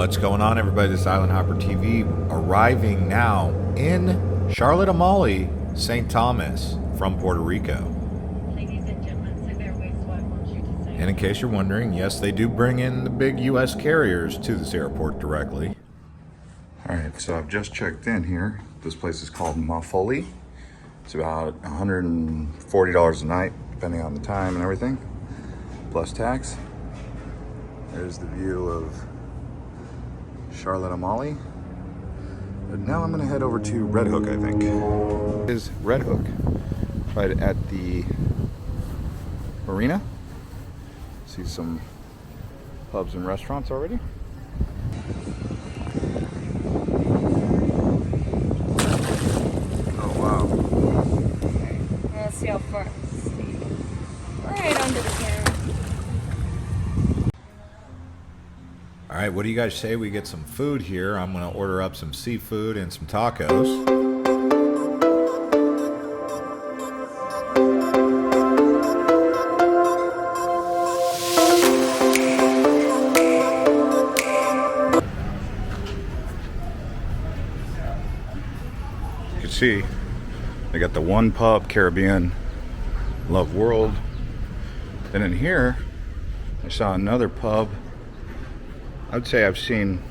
What's going on, everybody? This is Island Hopper TV, arriving now in Charlotte Amalie, St. Thomas from Puerto Rico. Ladies and gentlemen, so bear with, so I want you to say. And in case you're wondering, yes, they do bring in the big U.S. carriers to this airport directly. All right, so I've just checked in here. This place is called MAFOLIE. It's about $140 a night, depending on the time and everything, plus tax. There's the view of Charlotte Amalie. But now I'm gonna head over to Red Hook, I think. Is Red Hook, right at the marina. See some pubs and restaurants already. Oh wow. Let's see how far. Right under the camera. All right, what do you guys say we get some food here? I'm going to order up some seafood and some tacos. You can see they got the One Pub Caribbean Love World. Then in here, I saw another pub. I would say I've seen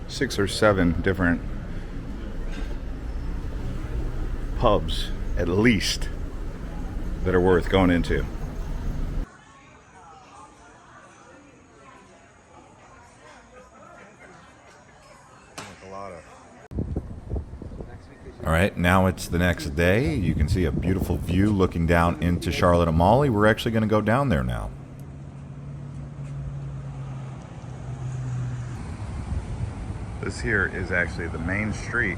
6 or 7 different pubs, at least, that are worth going into. All right, now it's the next day. You can see a beautiful view looking down into Charlotte Amalie. We're actually going to go down there now. This here is actually the main street,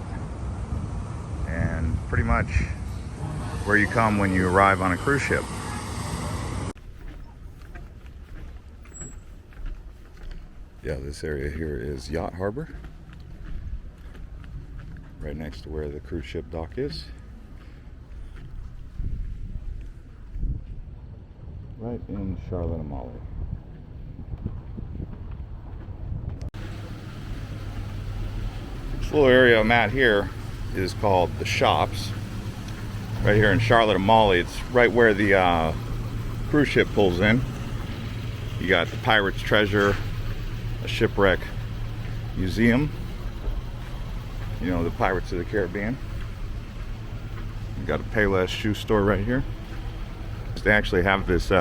and pretty much where you come when you arrive on a cruise ship. Yeah, this area here is Yacht Harbor, right next to where the cruise ship dock is. Right in Charlotte Amalie. This little area I'm at here is called the Shops. Right here in Charlotte Amalie, it's right where the cruise ship pulls in. You got the Pirate's Treasure, a shipwreck museum. You know, the Pirates of the Caribbean. You got a Payless shoe store right here. They actually have this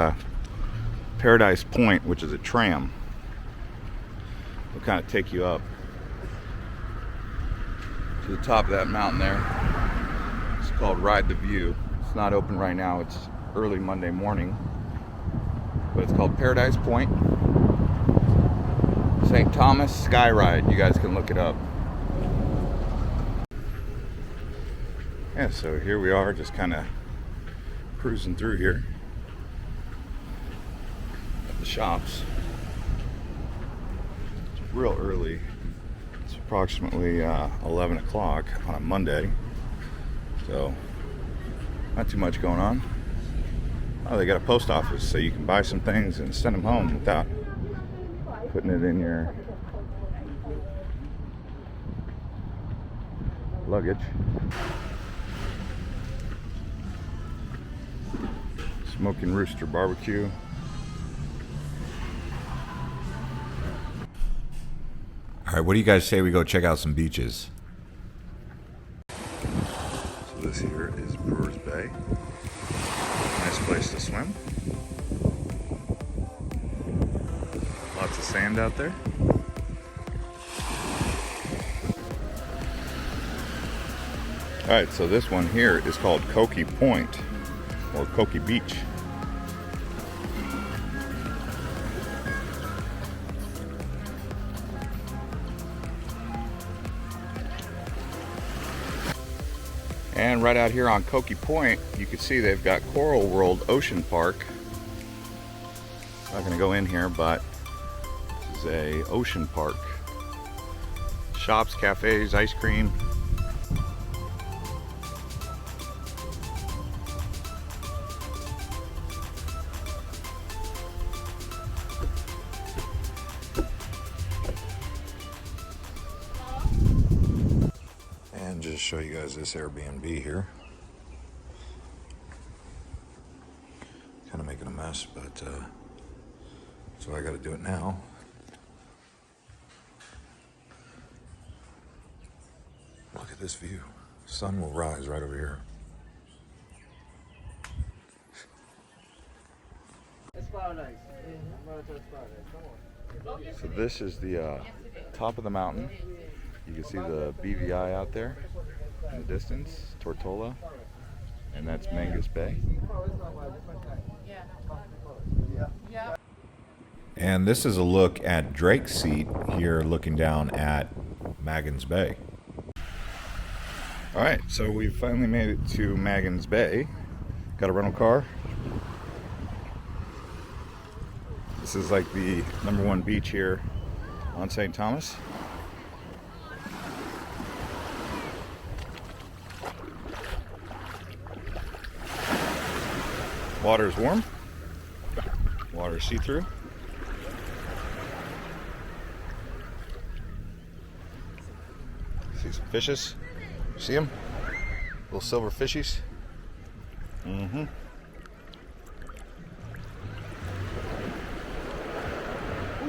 Paradise Point, which is a tram. It'll kind of take you up to the top of that mountain there. It's called Ride the View. It's not open right now. It's early Monday morning, but it's called Paradise Point. St. Thomas Sky Ride. You guys can look it up. Yeah, so here we are, just kind of cruising through here at the Shops. It's real early. It's approximately 11 o'clock on a Monday, so not too much going on. Oh, they got a post office, so you can buy some things and send them home without putting it in your luggage. Smoking Rooster Barbecue. All right, what do you guys say we go check out some beaches? So this here is Brewers Bay. Nice place to swim. Lots of sand out there. All right, so this one here is called Coki Point or Coki Beach. And right out here on Coki Point, you can see they've got Coral World Ocean Park. Not gonna go in here, but this is a ocean park. Shops, cafes, ice cream. just show you guys this Airbnb here. Kind of making a mess, but so I got to do it now. Look at this view. Sun will rise right over here. So this is the top of the mountain. You can see the BVI out there in the distance, Tortola, and that's Magens Bay. And this is a look at Drake's Seat here, looking down at Magens Bay. All right, so we finally made it to Magens Bay. Got a rental car. This is like the #1 beach here on St. Thomas. Water is warm. Water is see-through. See some fishes. See them? Little silver fishies. Mm-hmm.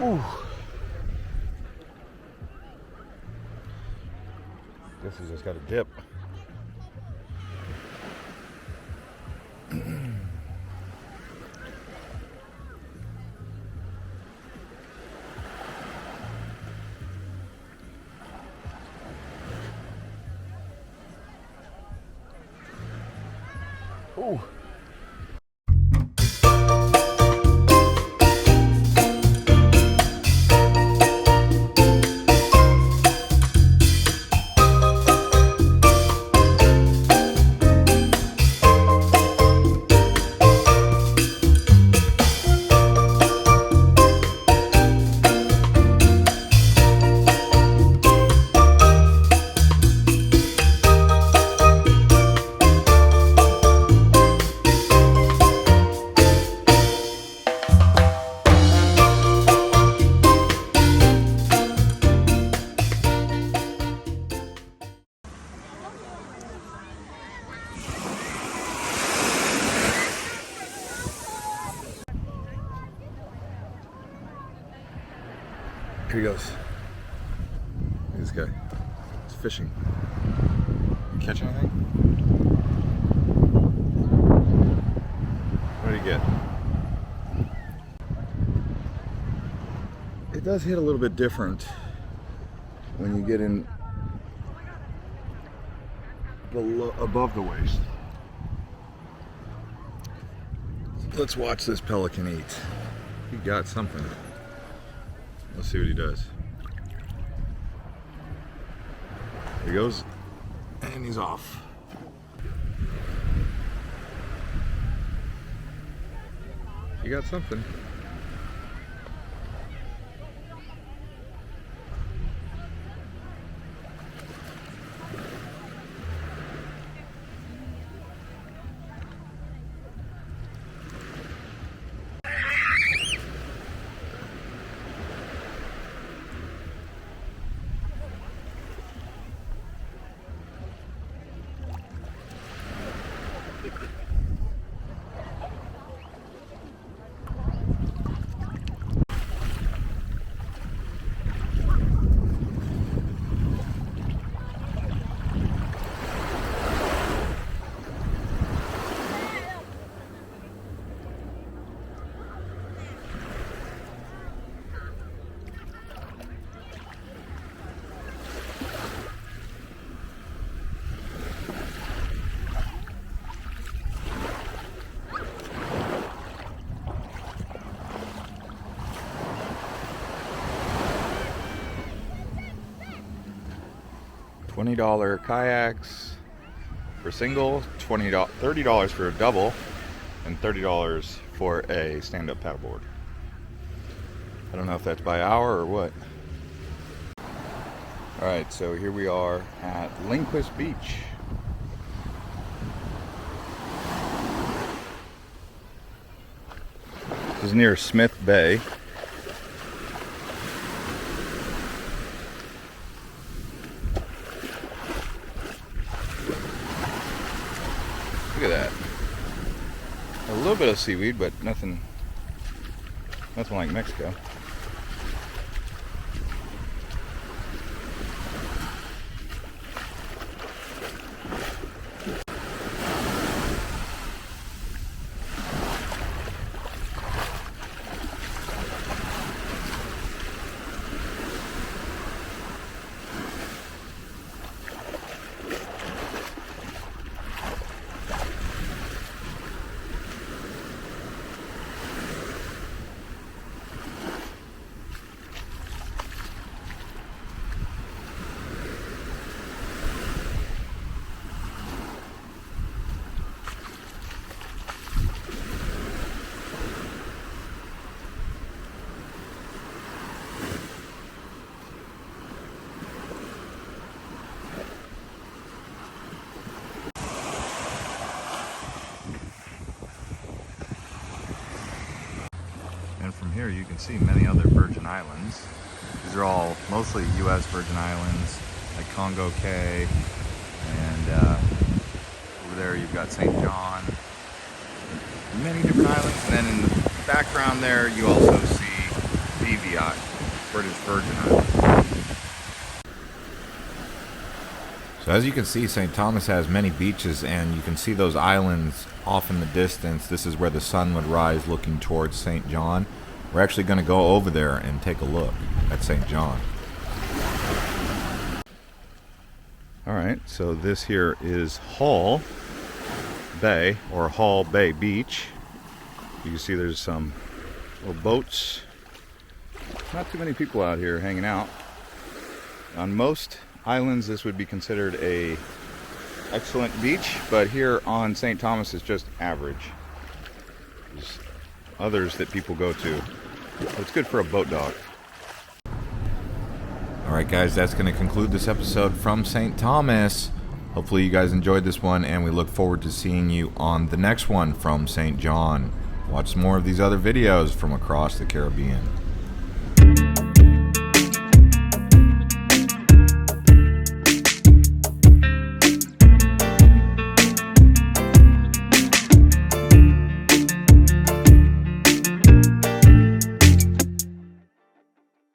Ooh. This has just got a dip. Ooh. Here he goes. Look at this guy. He's fishing. You catch anything? What did he get? It does hit a little bit different when you get in below, above the waist. Let's watch this pelican eat. He got something. Let's see what he does. Here he goes, and he's off. He got something. $20 kayaks for single, $30 for a double, and $30 for a stand-up paddleboard. I don't know if that's by hour or what. Alright, so here we are at Lindquist Beach. This is near Smith Bay. little bit of seaweed, but nothing like Mexico. And from here you can see many other Virgin Islands. These are all mostly U.S. Virgin Islands, like Congo Cay, and over there you've got St. John, many different islands. And then in the background there you also see YACHT, British Virgin Islands. So as you can see, St. Thomas has many beaches, and you can see those islands off in the distance. This is where the sun would rise looking towards St. John. We're actually going to go over there and take a look at St. John. Alright, so this here is Hull Bay, or Hull Bay Beach. You can see there's some little boats. Not too many people out here hanging out. On most islands this would be considered a excellent beach, but here on St. Thomas it's just average. There's others that people go to. It's good for a boat dock. Alright guys, that's going to conclude this episode from St. Thomas. Hopefully you guys enjoyed this one, and we look forward to seeing you on the next one from St. John. Watch some more of these other videos from across the Caribbean.